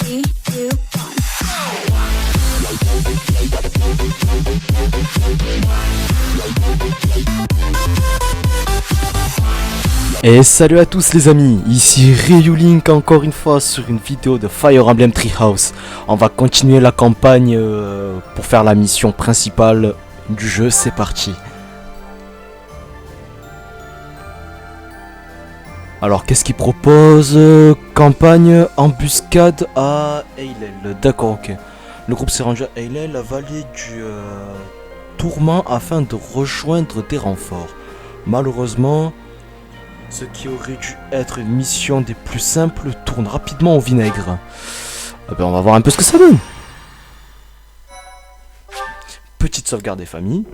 3, 2, 1. Et salut à tous les amis, ici Ryulink encore une fois sur une vidéo de Fire Emblem Treehouse. On va continuer la campagne pour faire la mission principale du jeu, c'est parti. Alors qu'est-ce qu'il propose? Campagne embuscade à Ailell, d'accord, ok. Le groupe s'est rendu à Ailell, la vallée du tourment afin de rejoindre des renforts. Malheureusement, ce qui aurait dû être une mission des plus simples tourne rapidement au vinaigre. Ah ben on va voir un peu ce que ça donne. Petite sauvegarde des familles.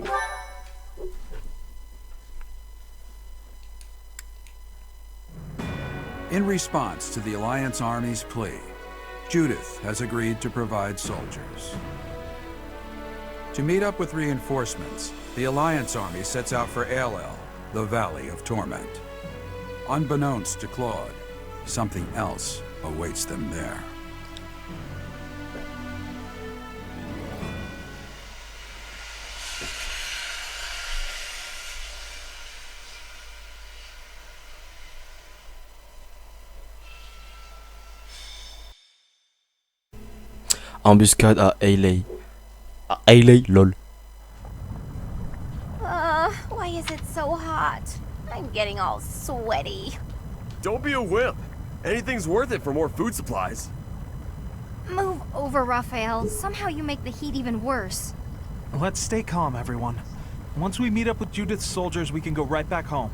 In response to the Alliance Army's plea, Judith has agreed to provide soldiers. To meet up with reinforcements, the Alliance Army sets out for Ailell, the Valley of Torment. Unbeknownst to Claude, something else awaits them there. Embuscade à Ailell. À Ailell, lol. Why is it so hot? I'm getting all sweaty. Don't be a wimp. Anything's worth it for more food supplies. Move over, Raphael. Somehow you make the heat even worse. Let's stay calm, everyone. Once we meet up with Judith's soldiers, we can go right back home.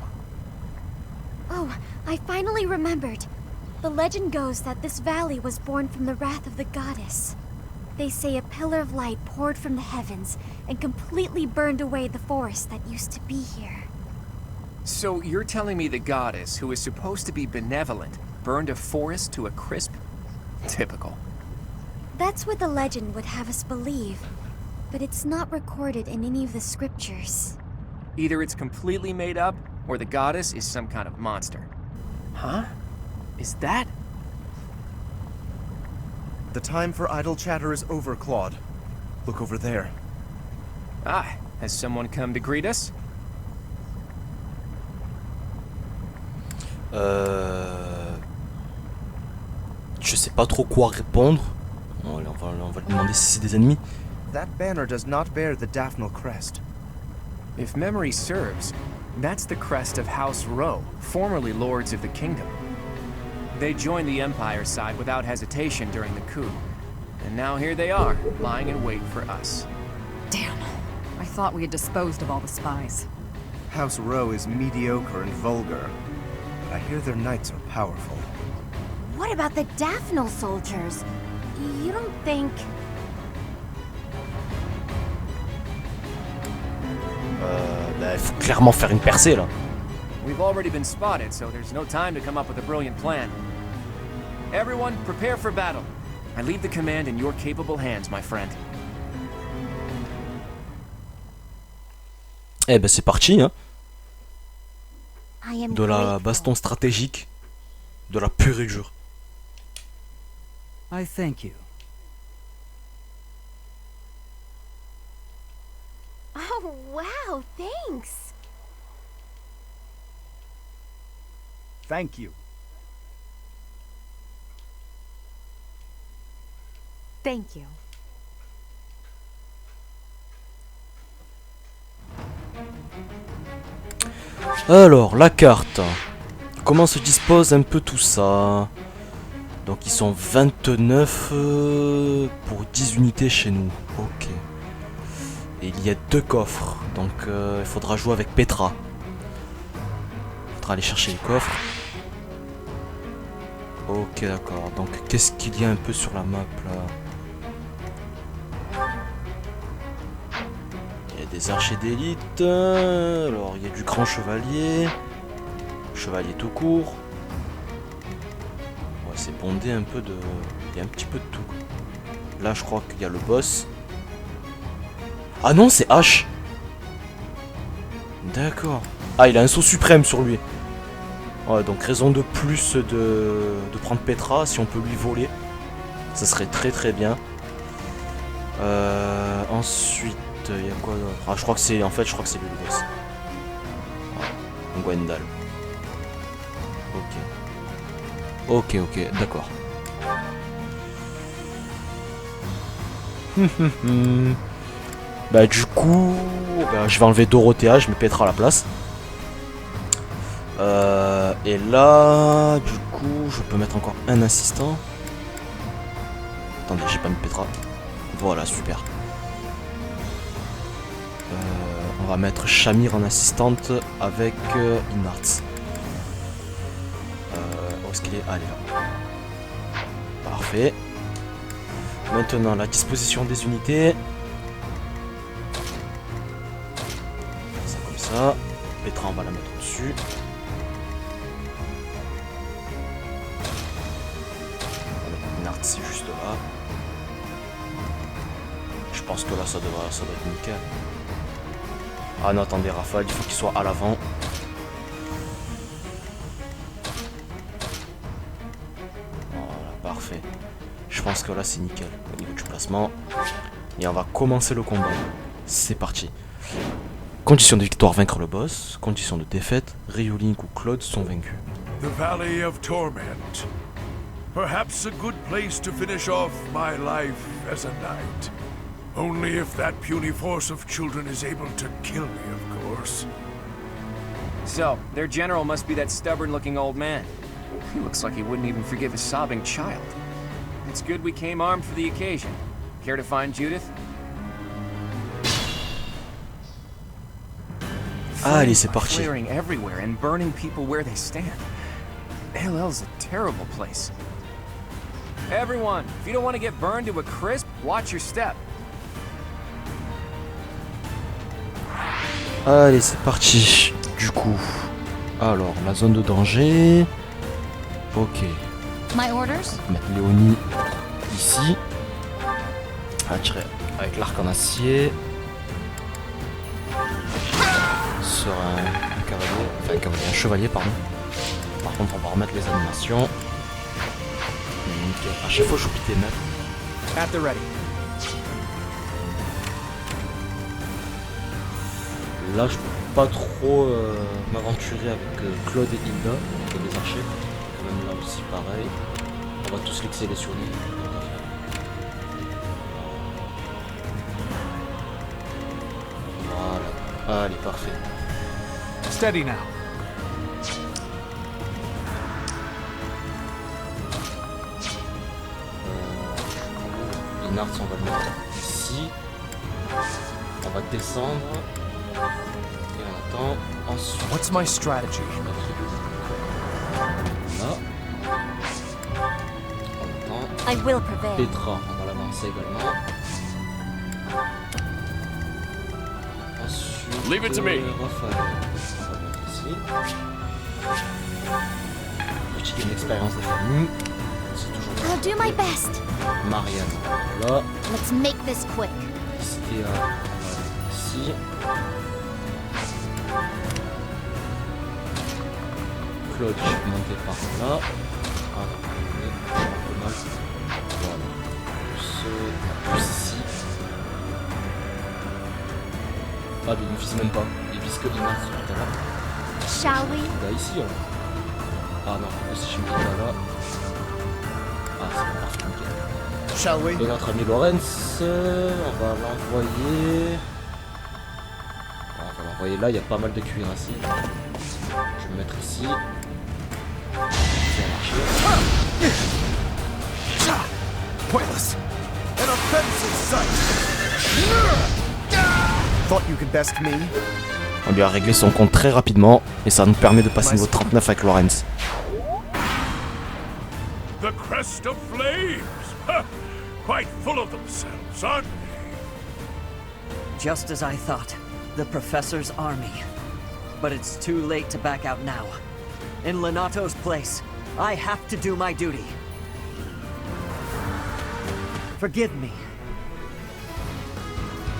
Oh, I finally remembered. The legend goes that this valley was born from the wrath of the goddess. They say a pillar of light poured from the heavens and completely burned away the forest that used to be here. So you're telling me the goddess, who is supposed to be benevolent, burned a forest to a crisp? Typical. That's what the legend would have us believe, but it's not recorded in any of the scriptures. Either it's completely made up, or the goddess is some kind of monster. Huh? Is that? The time for idle chatter is over, Claude. Look over there. Ah, has someone come to greet us? Je sais pas trop quoi répondre. On va lui demander si c'est des ennemis. That banner does not bear the Daphne crest. If memory serves, that's the crest of House Rowe, formerly lords of the kingdom. They joined the Empire side without hesitation during the coup. And now here they are, lying in wait for us. Damn. I thought we had disposed of all the spies. House Rowe is mediocre and vulgar, but I hear their knights are powerful. What about the Daphne soldiers? You don't think... Il faut clairement faire une percée là. We've already been spotted, so there's no time to come up with a brilliant plan. Everyone, prepare for battle. I leave the command in your capable hands, my friend. Eh ben c'est parti hein. I am De la grateful. baston stratégique. De la pure et dure. I thank you. Oh, wow, thanks. Thank you. Thank you. Alors, la carte. Comment se dispose un peu tout ça? Donc ils sont 29 pour 10 unités chez nous. Ok. Et il y a 2 coffres. Donc il faudra jouer avec Petra. Il faudra aller chercher les coffres. Ok, d'accord. Donc qu'est-ce qu'il y a un peu sur la map là? Il y a des archers d'élite. Alors il y a du grand chevalier. Chevalier tout court. Ouais, c'est bondé un peu de... Il y a un petit peu de tout. Là je crois qu'il y a le boss. Ah non, c'est H. D'accord. Ah, il a un saut suprême sur lui. Ouais, donc raison de plus de prendre Petra si on peut lui voler. Ça serait très très bien. Ensuite, il y a quoi d'autre? Ah, je crois que c'est lui le boss. Gwendal. Ok, d'accord. Bah du coup, je vais enlever Dorothea, je mets Petra à la place. Et là, du coup, je peux mettre encore un assistant. Attendez, j'ai pas mis Petra. Voilà, super. On va mettre Shamir en assistante avec Inarts. Où est-ce qu'il est? Allez, là. Parfait. Maintenant, la disposition des unités. Ça comme ça. Petra, on va la mettre au-dessus. On va mettre Inarts juste là. Je pense que là, ça doit être nickel. Ah non, attendez, Raphaël, il faut qu'il soit à l'avant. Voilà, parfait. Je pense que là, c'est nickel au niveau du placement. Et on va commencer le combat. C'est parti. Condition de victoire, vaincre le boss. Condition de défaite, Ryulink ou Claude sont vaincus. The Valley of Torment. Perhaps a good place to finish off my life as a knight. Only if that puny force of children is able to kill me, of course. So, their general must be that stubborn-looking old man. He looks like he wouldn't even forgive a sobbing child. It's good we came armed for the occasion. Care to find Judith? Allez, c'est parti. Flaring everywhere and burning people where they stand. Ailell's a terrible place. Everyone, if you don't want to get burned to a crisp, watch your step. Allez, c'est parti. Du coup, alors la zone de danger. Ok. My orders? On va mettre Léonie ici. À tirer avec l'arc en acier. Sur un cavalier, un chevalier, pardon. Par contre, on va remettre les animations. Nickel. À chaque fois, j'oublie de les mettre. At the ready. Là, je peux pas trop m'aventurer avec Claude et Hilda, les archers. Même là aussi, pareil. On va tous l'exceller sur lui. Voilà. Allez, parfait. Steady now. Inarts, on va le mettre ici. On va descendre. Et on attend. Ensuite. What's my strategy? Là. On attend. I will prevail. Petra, on va l'avancer également. Ensuite. Leave it to me. Raphaël. On va le mettre ici. Petit gain d'expérience des familles. C'est toujours là. I'll do my best. Marianne, là. Let's make this quick. Stéa, ici. Claude, je vais monter par là. Ah, un peu mal. Voilà. Plus ici. Ah, mais il ne vise même pas. Il vise que Inarts tout à l'heure. Shall we? Là, ici, alors. Ah non, si je me dis là. Ah, c'est bon, parfait, nickel. Shall we? Et notre ami Lorenz, on va l'envoyer. On va l'envoyer là, il y a pas mal de cuir ici. Je vais me mettre ici. Ça va marcher. Pointless. An offensive sight. Thought you could best me. On lui a réglé son compte très rapidement et ça nous permet de passer niveau 39 avec Lorenz. The crest of flames! Quite full of themselves, aren't they? Just as I thought. The Professor's army. But it's too late to back out now. In Lenato's place, I have to do my duty. Forgive me.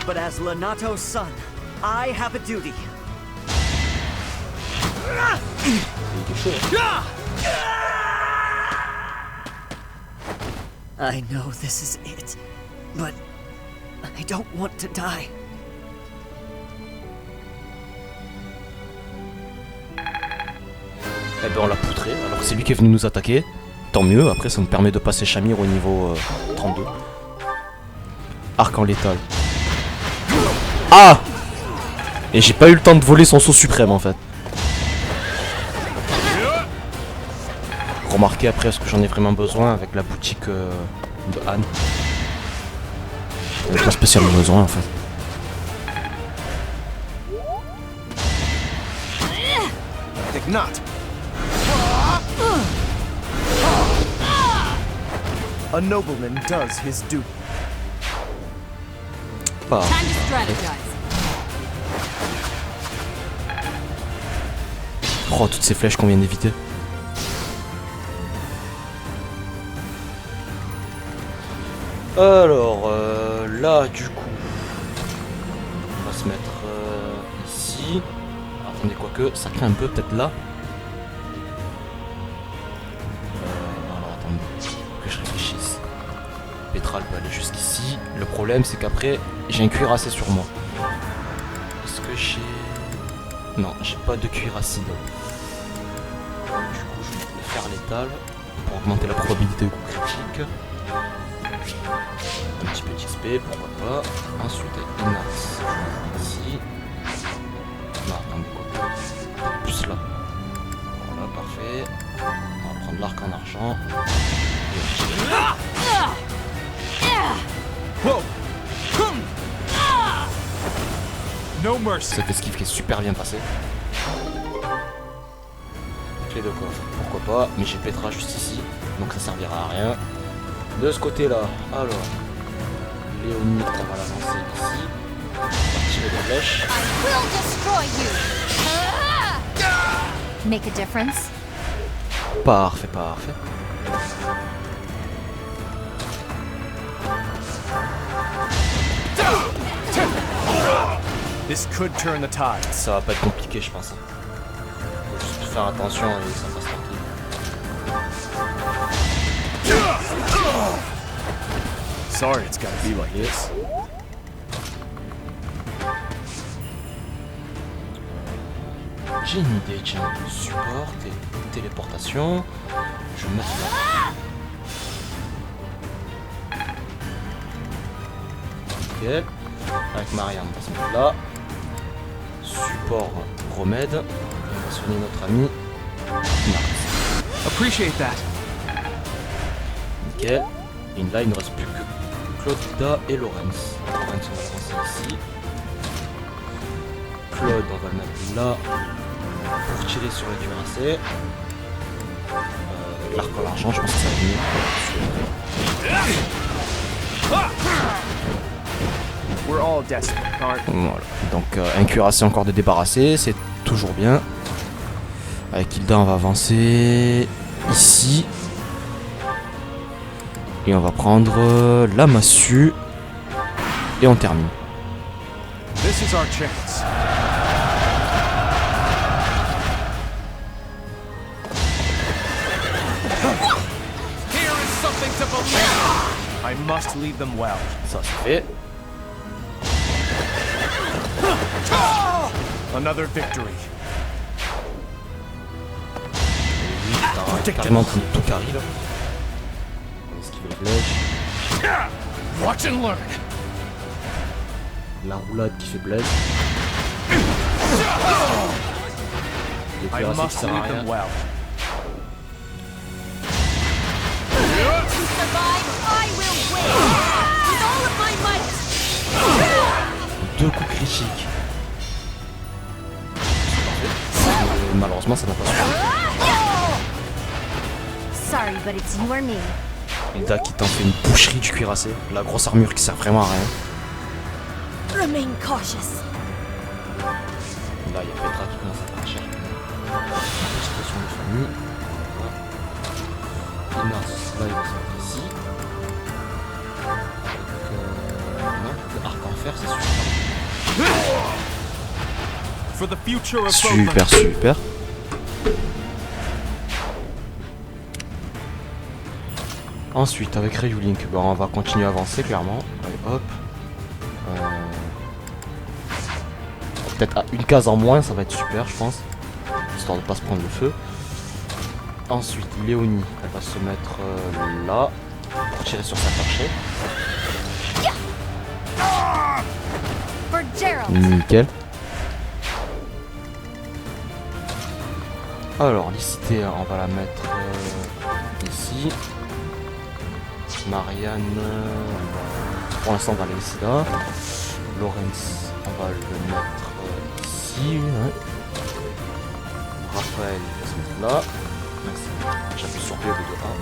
But as Lenato's son, I have a duty. I know this is it, but I don't want to die. Eh ben on l'a poutré, alors que c'est lui qui est venu nous attaquer. Tant mieux, après ça nous permet de passer Shamir au niveau 32. Arc en létal. Ah! Et j'ai pas eu le temps de voler son saut suprême en fait. Remarquez après est-ce que j'en ai vraiment besoin avec la boutique de Anne. J'en ai pas spécialement besoin en fait. Think not. A nobleman does his duty. Pas. Time to strategize. Oh, toutes ces flèches qu'on vient d'éviter. Alors, là, du coup, on va se mettre ici. Attendez, quoique, ça craint un peu, peut-être là. Alors, attendez, que je réfléchisse. Pétrale peut aller jusqu'ici. Le problème, c'est qu'après, j'ai un cuirassé sur moi. Est-ce que j'ai... Non, j'ai pas de cuir acide. Du coup, je vais faire létal pour augmenter la probabilité de coup critique. Un petit peu d'XP, pourquoi pas. Ensuite, Inas. Ici. Non, attendez quoi. Plus là. Voilà, parfait. On va prendre l'arc en argent. No mercy. Cette esquive qui est super bien passée. Clé de coffre, pourquoi pas. Mais j'ai Petra juste ici, donc ça servira à rien. De ce côté-là, alors, Léonie, on va l'avancer ici. On va tirer des flèches. I will destroy you. Make a difference. Parfait, parfait. This could turn the tide. Ça va pas être compliqué, je pense. Faut juste faire attention et ça passe tranquille. Sorry it's gotta be like this. J'ai une idée, tiens. Support et téléportation. Je vais me mettre là. Ok. Avec Marianne, on va se mettre là. Support remède. On va soigner notre ami. Marx. Appreciate that. Nickel. Et là, il ne reste plus que Claude et Lorenz. Lorenz, on va l'avancer ici. Claude, on va le mettre là. Pour tirer sur le cuirassé. L'arc en argent, je pense que ça va venir. We're all desperate, aren't we? Voilà. Donc un cuirassé encore de débarrasser, c'est toujours bien. Avec Hilda, on va avancer ici. Et on va prendre la massue. Et on termine. This is our chance. Here is something to believe. I must lead them well. Ça c'est fait. Another victory. T'as carrément en train de tout carry là. On va esquiver la flèche. Watch and learn. La roulade qui fait plaisir. Le I cuirassé qui must sert à lead rien. them well. To survive, I will win. With all of my might. Deux coups critiques. Malheureusement ça n'a pas suffi. Sorry, but it's you or me. Hilda qui t'en fait une boucherie du cuirassé. La grosse armure qui sert vraiment à rien. Remain cautious. Là il y a Petra qui commence à partir. Situation de famille. Voilà. Inas, là il va se mettre ici. Avec non, le arc en fer c'est super. For the future of Super, super. Ensuite, avec Ryulink, ben, on va continuer à avancer clairement. Allez, hop. Peut-être à une case en moins, ça va être super, je pense. Histoire de pas se prendre le feu. Ensuite, Léonie, elle va se mettre là. Pour tirer sur sa perchée. Nickel. Alors, Licité, on va la mettre ici. Marianne, pour l'instant, on va la laisser là. Lorenz, on va le mettre ici. Ouais. Raphaël, il va se mettre là. J'appuie sur B au lieu de A.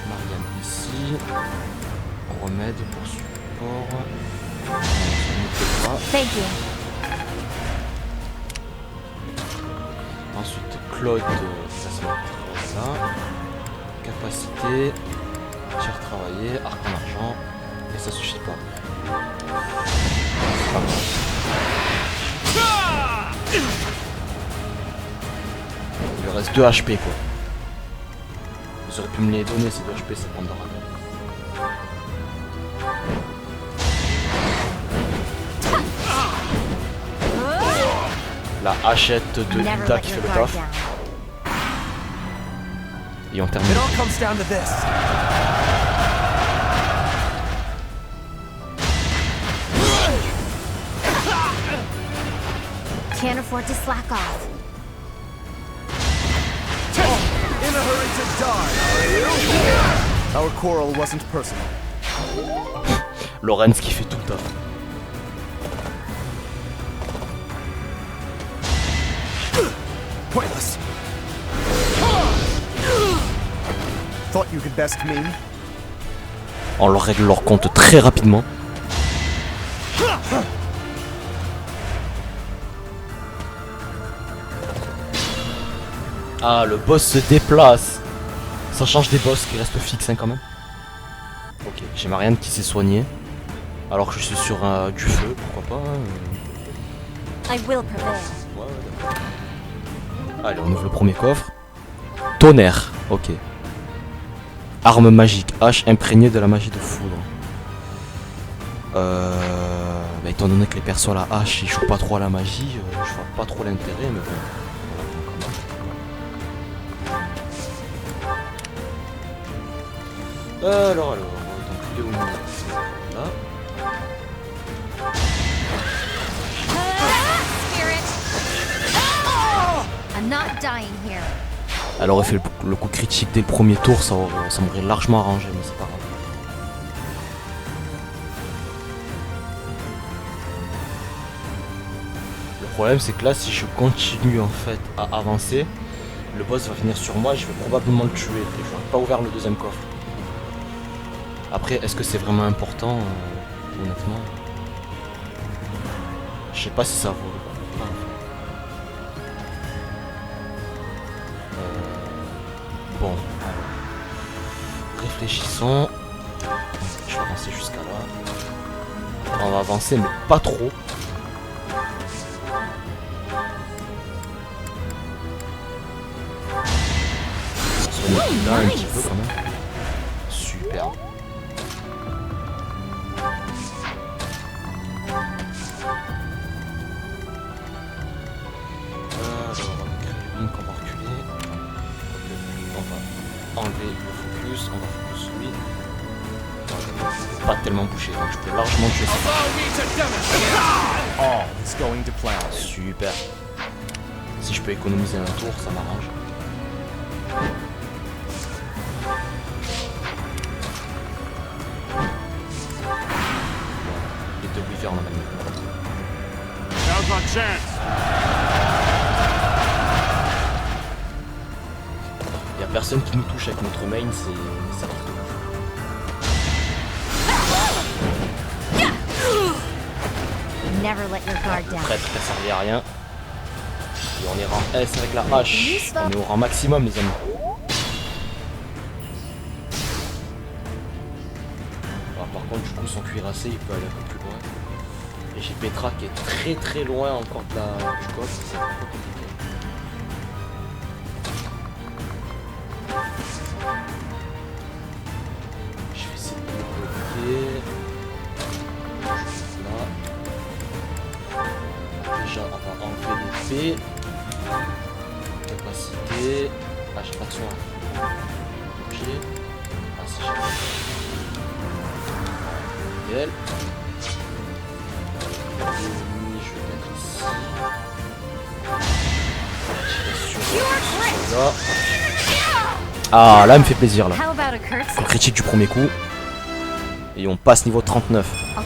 Marianne ici. Remède pour support. Thank you. Ensuite, Claude va se mettre là. Capacité. Tir travaillé. Arc en argent. Et ça suffit pas. Il lui reste 2 HP quoi. Ils auraient pu me les donner ces 2 HP, ça prendra rien. La hachette de Hilda qui fait le taf. Et on termine. Can't afford to slack off. In a hurry to die, are you? Our quarrel wasn't personal. Lorenz qui fait tout le taf. Pointless. Thought you could best me? On leur règle leur compte très rapidement. Ah, le boss se déplace. Ça change des boss qui restent fixes hein, quand même. Ok, j'ai Marianne qui s'est soignée. Alors que je suis sur du feu, pourquoi pas. I will prevail. Ouais, d'accord. Allez, on ouvre le premier coffre. Tonnerre, ok. Arme magique, hache imprégnée de la magie de foudre. Bah, étant donné que les persos à la hache ils jouent pas trop à la magie, je vois pas trop l'intérêt, mais bon. Alors, donc Vidéo, là. I'm not dying here. Elle aurait fait le coup critique dès le premier tour, ça m'aurait largement arrangé, mais c'est pas grave. Le problème c'est que là, si je continue en fait à avancer, le boss va venir sur moi, je vais probablement le tuer et je n'aurai pas ouvert le deuxième coffre. Après, est-ce que c'est vraiment important honnêtement, je sais pas si ça vaut le coup. Bon, alors, réfléchissons. Je vais avancer jusqu'à là. On va avancer, mais pas trop. On se remet là un petit peu quand même. Super. Enlever le focus, on va focus lui. Pas tellement bouché, donc je peux largement tuer ça. All is going to plan. Super. Si je peux économiser un tour, ça m'arrange. Les deux buffers, on a même. Now's our chance. Y'a personne qui nous touche avec notre main, c'est ça qui touche. Never let your guard down. Prêtre qui a servi à rien. Et on est rang S avec la hache. On est au rang maximum les amis. Alors, par contre du coup son cuirassé il peut aller un peu plus loin. Et j'ai Petra qui est très loin encore de du coffre, c'est un peu compliqué. fait. Capacité. Ah, j'ai pas de soin. Ok. Ah, si j'ai. Nickel. Je vais mettre ici. Là. Ah, là, elle me fait plaisir là. Le critique du premier coup. Et on passe niveau 39. On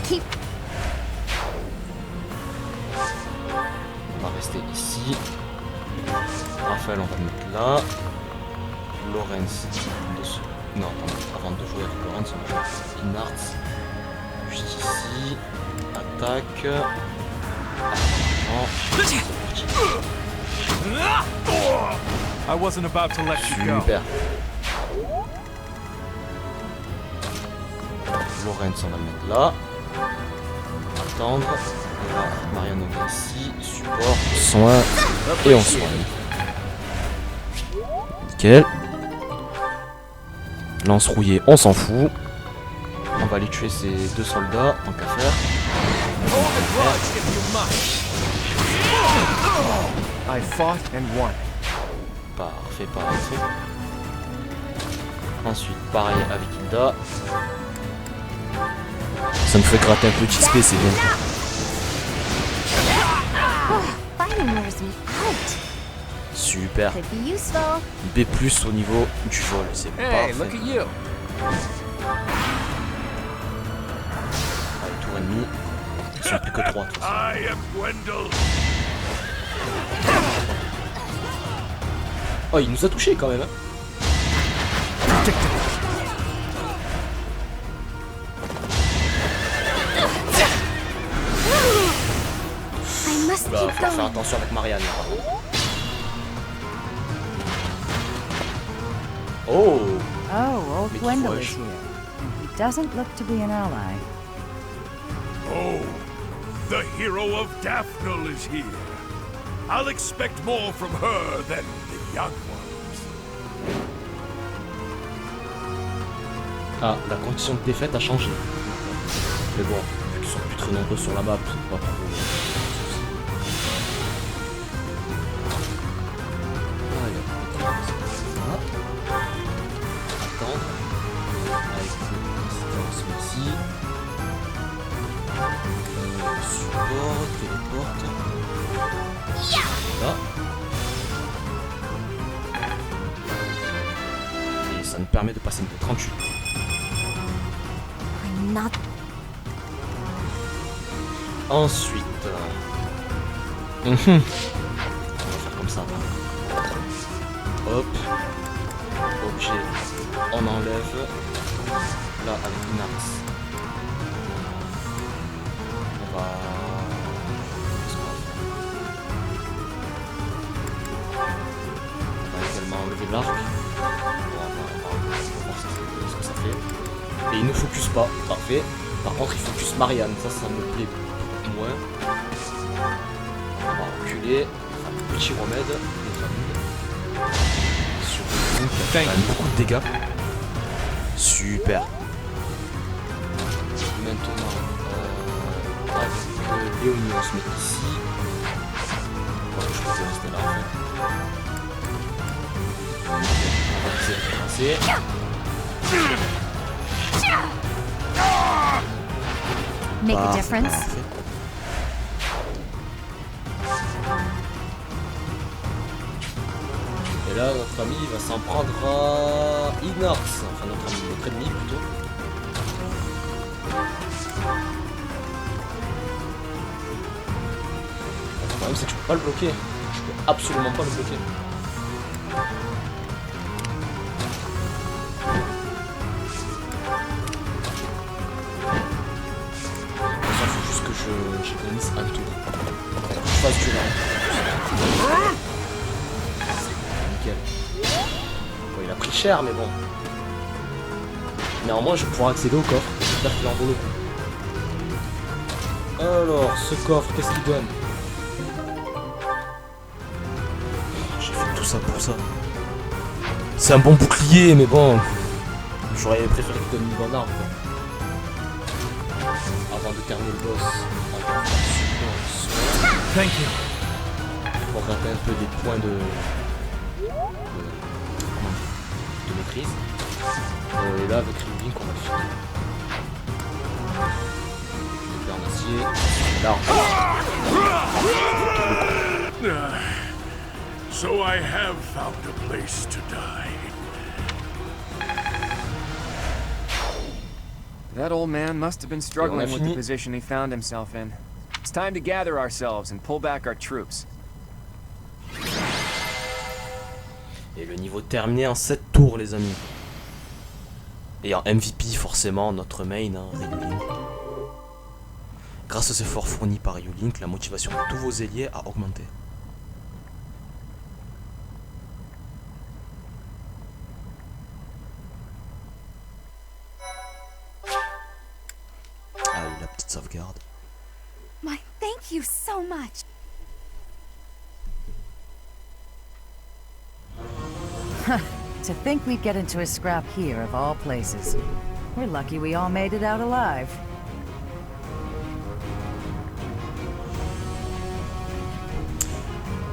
va rester ici. Raphaël, on va le mettre là. Lorenz. Non, avant de jouer avec Lorenz, on va jouer Inarts. Juste ici. Attaque. I wasn't about to let you go. Super. Lorenz, on va le mettre là. Attendre. Et là, Marianne, on va ici. Support, soin. Et on soigne. Nickel. Lance rouillée, on s'en fout. On va aller tuer ces deux soldats, tant qu'à faire. I fought and won. Parfait, parfait. Ensuite, pareil avec Hilda. Ça me fait gratter un peu d'XP, c'est bien. Super. B+ au niveau du vol, c'est parfait. Look at you. Allez, tour ennemi. Ils sont plus que 3. Oh, il nous a touché quand même. Hein. Bah, faut faire attention avec Marianne. Oh! Oh, old Gwendolyn is here. He doesn't look to be an ally. Oh, the hero of Daphne is here. I'll expect more from her than the young ones. Ah, la condition de défaite a changé. Mais bon, vu qu'ils sont plus très nombreux sur la map, c'est pas trop... Téléporte. Là. Et ça nous permet de passer une 38. Ensuite. On va faire comme ça. Hop. Objet. On enlève. Là avec une axe. On va également enlever l'arc. On va voir ce que ça fait. Et il ne focus pas, parfait. Par contre il focus Marianne, ça me plaît moins. On va reculer, faire un petit remède. Sur le coup, il y a quand même beaucoup de dégâts. Super. Maintenant, avec Léonie, on se met ici. Voilà, je peux rester là en fait. On va essayer de passer. Make a difference. Et là, notre ami va s'en prendre à Ignorx, enfin notre ennemi plutôt. Le problème c'est que je peux pas le bloquer. Je peux absolument pas le bloquer. Il faut juste que j'économise un tour. Que je fasse du là. Nickel. Bon, il a pris cher mais bon. Néanmoins je vais pouvoir accéder au coffre. J'espère qu'il en vaut le coup. Alors, ce coffre, qu'est-ce qu'il donne? J'ai fait tout ça pour ça. C'est un bon bouclier, mais bon. J'aurais préféré qu'il donne une bonne arme. Quoi. Avant de terminer le boss. Thank you. pour gratter un peu des points de maîtrise. Et là avec Ryulink on va finir. Épée en acier, l'arme. So I have found a place to die. That old man must have been struggling with the position he found himself in. It's time to gather ourselves and pull back our troops. Et le niveau terminé en 7 tours les amis. Et en MVP forcément notre main, hein, Ryulink. Grâce aux efforts fournis par Ryulink, la motivation de tous vos ailiers a augmenté. Allez, la petite sauvegarde. My, thank you so much. To think we'd get into a scrap here of all places. We're lucky we all made it out alive.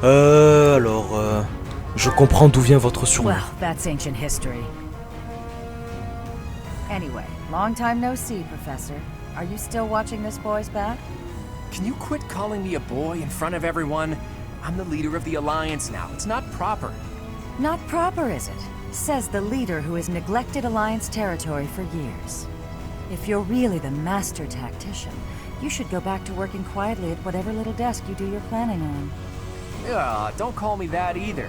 Alors, je comprends d'où vient votre surnom. Well, that's ancient history. Anyway, long time no see, Professor. Are you still watching this boy's back? Can you quit calling me a boy in front of everyone? I'm the leader of the Alliance now. It's not proper. Not proper, is it? Says the leader who has neglected Alliance territory for years. If you're really the master tactician, you should go back to working quietly at whatever little desk you do your planning on. Don't call me that either.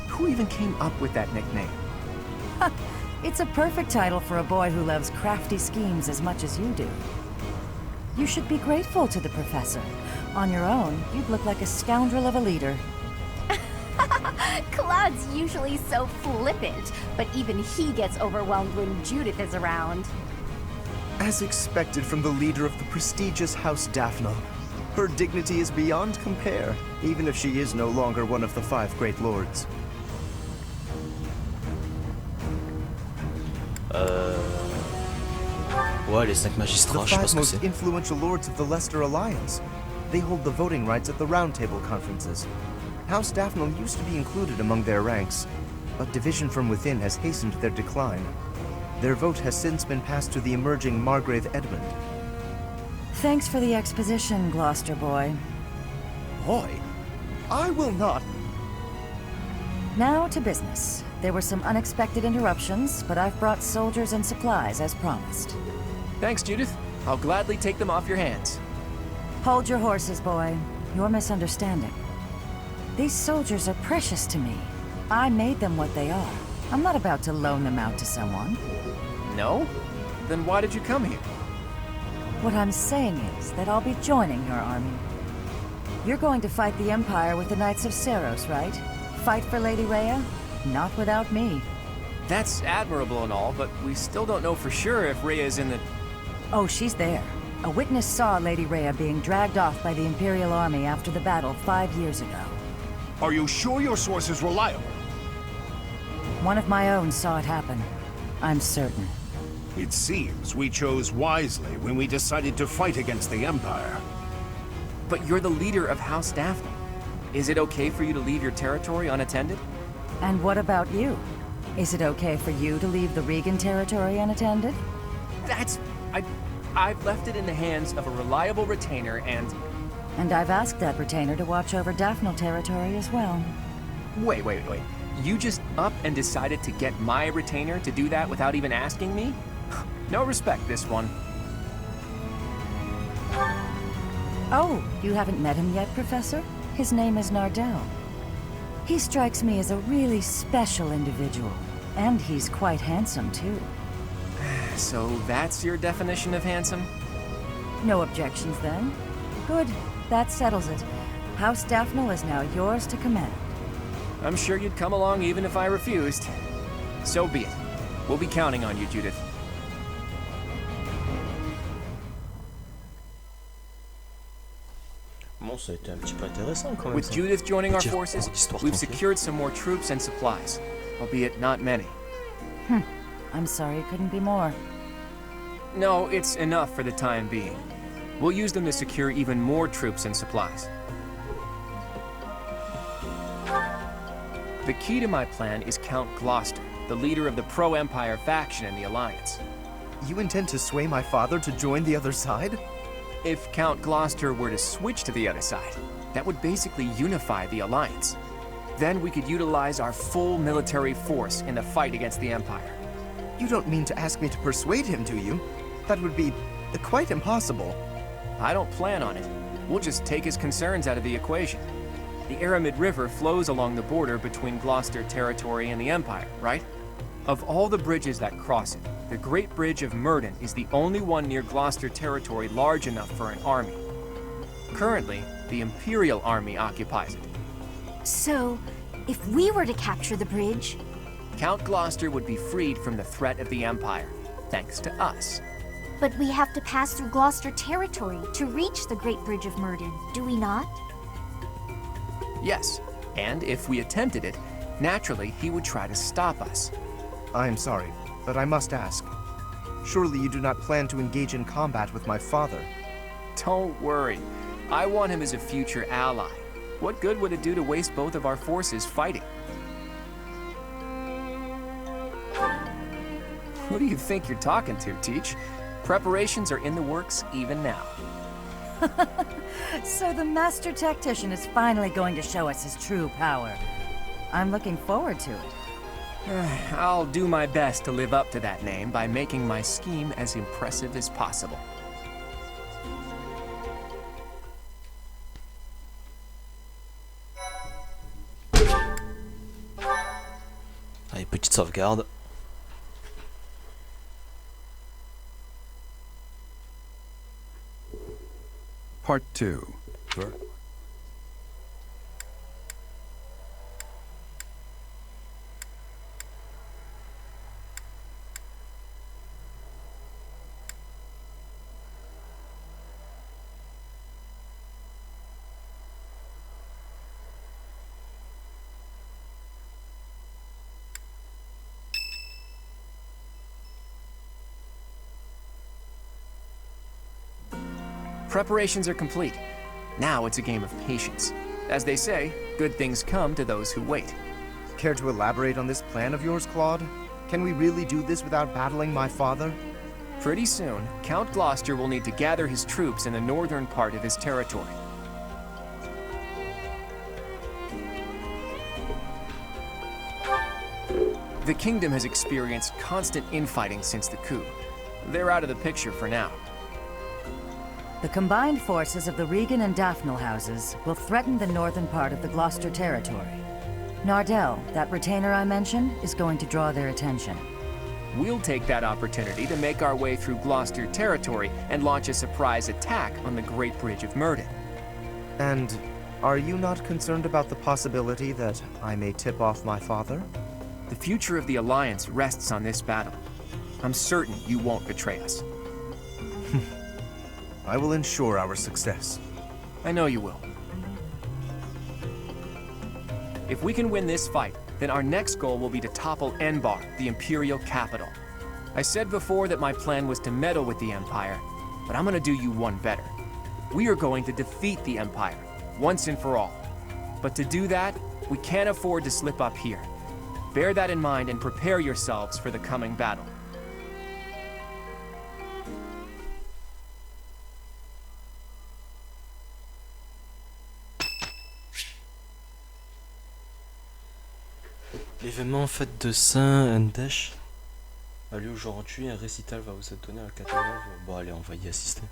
Who even came up with that nickname? It's a perfect title for a boy who loves crafty schemes as much as you do. You should be grateful to the professor. On your own, you'd look like a scoundrel of a leader. Claude's usually so flippant, but even he gets overwhelmed when Judith is around. As expected from the leader of the prestigious House Daphne, her dignity is beyond compare, even if she is no longer one of the 5 great lords. Ouais, les 5 magistrats, je sais pas ce que c'est. The 5 most influential lords of the Leicester Alliance. They hold the voting rights at the Round Table conferences. House Daphne used to be included among their ranks, but division from within has hastened their decline. Their vote has since been passed to the emerging Margrave Edmund. Thanks for the exposition, Gloucester boy. Boy? I will not... Now to business. There were some unexpected interruptions, but I've brought soldiers and supplies as promised. Thanks, Judith. I'll gladly take them off your hands. Hold your horses, boy. You're misunderstanding. These soldiers are precious to me. I made them what they are. I'm not about to loan them out to someone. No? Then why did you come here? What I'm saying is that I'll be joining your army. You're going to fight the Empire with the Knights of Cerros, right? Fight for Lady Rhea? Not without me. That's admirable and all, but we still don't know for sure if Rhea is in the... Oh, she's there. A witness saw Lady Rhea being dragged off by the Imperial Army after the battle 5 years ago. Are you sure your source is reliable? One of my own saw it happen. I'm certain. It seems we chose wisely when we decided to fight against the Empire. But you're the leader of House Daphne. Is it okay for you to leave your territory unattended? And what about you? Is it okay for you to leave the Regan territory unattended? I've left it in the hands of a reliable retainer and... And I've asked that retainer to watch over Daphne territory as well. Wait. You just up and decided to get my retainer to do that without even asking me? No respect, this one. Oh, you haven't met him yet, Professor? His name is Nardell. He strikes me as a really special individual. And he's quite handsome, too. So that's your definition of handsome? No objections, then? Good. That settles it. House Daphne is now yours to command. I'm sure you'd come along even if I refused. So be it. We'll be counting on you, Judith. Bon, ça a été un petit peu intéressant quand même. With Judith joining our forces, we've secured some more troops and supplies, albeit not many. I'm sorry it couldn't be more. No, it's enough for the time being. We'll use them to secure even more troops and supplies. The key to my plan is Count Gloucester, the leader of the pro-Empire faction in the Alliance. You intend to sway my father to join the other side? If Count Gloucester were to switch to the other side, that would basically unify the Alliance. Then we could utilize our full military force in the fight against the Empire. You don't mean to ask me to persuade him, do you? That would be quite impossible. I don't plan on it. We'll just take his concerns out of the equation. The Aramid River flows along the border between Gloucester territory and the Empire, right? Of all the bridges that cross it, the Great Bridge of Murden is the only one near Gloucester territory large enough for an army. Currently, the Imperial Army occupies it. So, if we were to capture the bridge... Count Gloucester would be freed from the threat of the Empire, thanks to us. But we have to pass through Gloucester territory to reach the Great Bridge of Murden, do we not? Yes, and if we attempted it, naturally he would try to stop us. I'm sorry, but I must ask. Surely you do not plan to engage in combat with my father? Don't worry. I want him as a future ally. What good would it do to waste both of our forces fighting? Who do you think you're talking to, Teach? Preparations are in the works even now. So the Master Tactician is finally going to show us his true power. I'm looking forward to it. I'll do my best to live up to that name by making my scheme as impressive as possible. Allez, petite sauvegarde. Part 2. Sure. Preparations are complete. Now it's a game of patience. As they say, good things come to those who wait. Care to elaborate on this plan of yours, Claude? Can we really do this without battling my father? Pretty soon, Count Gloucester will need to gather his troops in the northern part of his territory. The kingdom has experienced constant infighting since the coup. They're out of the picture for now. The combined forces of the Regan and Daphne houses will threaten the northern part of the Gloucester territory. Nardell, that retainer I mentioned, is going to draw their attention. We'll take that opportunity to make our way through Gloucester territory and launch a surprise attack on the Great Bridge of Murden. And are you not concerned about the possibility that I may tip off my father? The future of the Alliance rests on this battle. I'm certain you won't betray us. I will ensure our success. I know you will. If we can win this fight, then our next goal will be to topple Enbar, the Imperial capital. I said before that my plan was to meddle with the Empire, but I'm gonna do you one better. We are going to defeat the Empire, once and for all. But to do that, we can't afford to slip up here. Bear that in mind and prepare yourselves for the coming battle. L'événement fête de Saint-Endesh a lieu aujourd'hui. Un récital va vous être donné à la cathédrale. Bon, allez, on va y assister.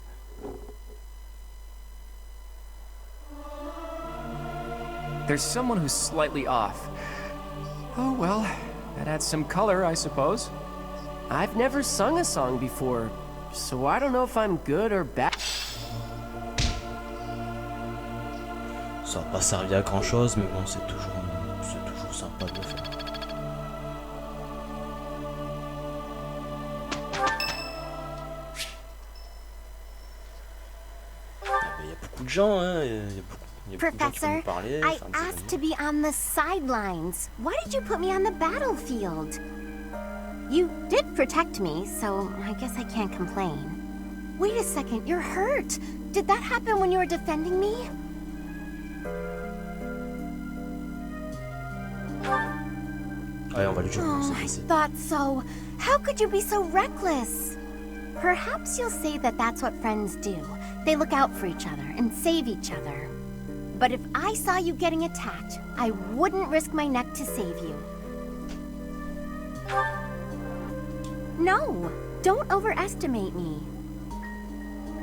There's someone who's slightly off. Oh well, that adds some color, I suppose. I've never sung a song before, so I don't know if I'm good or bad. Ça va pas servir à grand chose, mais bon, c'est toujours sympa de le faire. Il y a beaucoup de gens, hein. Il y a beaucoup de gens qui vont nous parler. I asked to be on the sidelines. Why did you put me on the battlefield? You did protect me, so I guess I can't complain. Wait a second, you're hurt. Did that happen when you were defending me? Allez, on va lui dire. Oh, I thought so. How could you be so reckless? Perhaps you'll say that that's what friends do. They look out for each other and save each other. But if I saw you getting attacked, I wouldn't risk my neck to save you. No, don't overestimate me.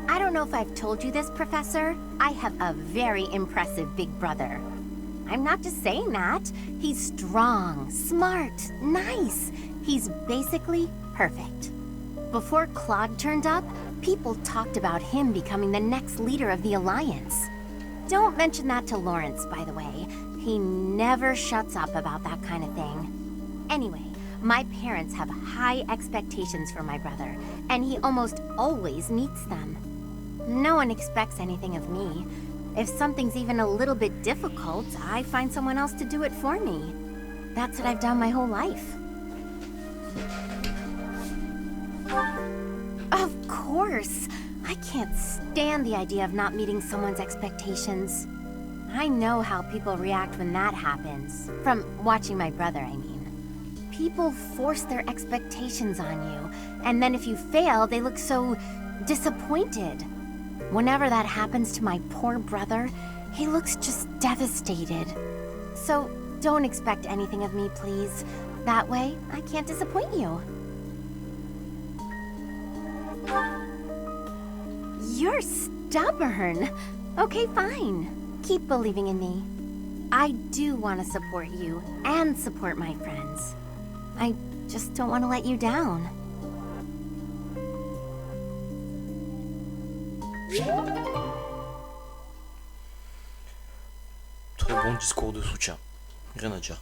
I don't know if I've told you this, Professor. I have a very impressive big brother. I'm not just saying that. He's strong, smart, nice. He's basically perfect. Before Claude turned up, people talked about him becoming the next leader of the Alliance. Don't mention that to Lawrence, by the way. He never shuts up about that kind of thing. Anyway, my parents have high expectations for my brother, and he almost always meets them. No one expects anything of me. If something's even a little bit difficult, I find someone else to do it for me. That's what I've done my whole life. Of course! I can't stand the idea of not meeting someone's expectations. I know how people react when that happens. From watching my brother, I mean. People force their expectations on you, and then if you fail, they look so disappointed. Whenever that happens to my poor brother, he looks just devastated. So don't expect anything of me, please. That way, I can't disappoint you. You're stubborn. Okay, fine. Keep believing in me. I do want to support you and support my friends. I just don't want to let you down. Très bon discours de soutien. Rien à dire.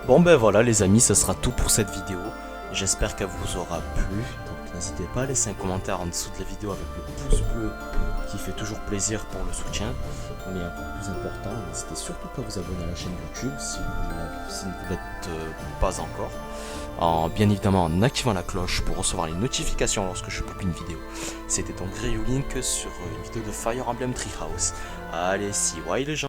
Bon ben voilà les amis, ce sera tout pour cette vidéo. J'espère qu'elle vous aura plu. Donc n'hésitez pas à laisser un commentaire en dessous de la vidéo avec le pouce bleu qui fait toujours plaisir pour le soutien. Mais encore plus important, n'hésitez surtout pas à vous abonner à la chaîne YouTube si vous ne l'êtes pas encore. Bien évidemment en activant la cloche pour recevoir les notifications lorsque je publie une vidéo. C'était donc Ryulink sur une vidéo de Fire Emblem Treehouse. Allez, see why les gens.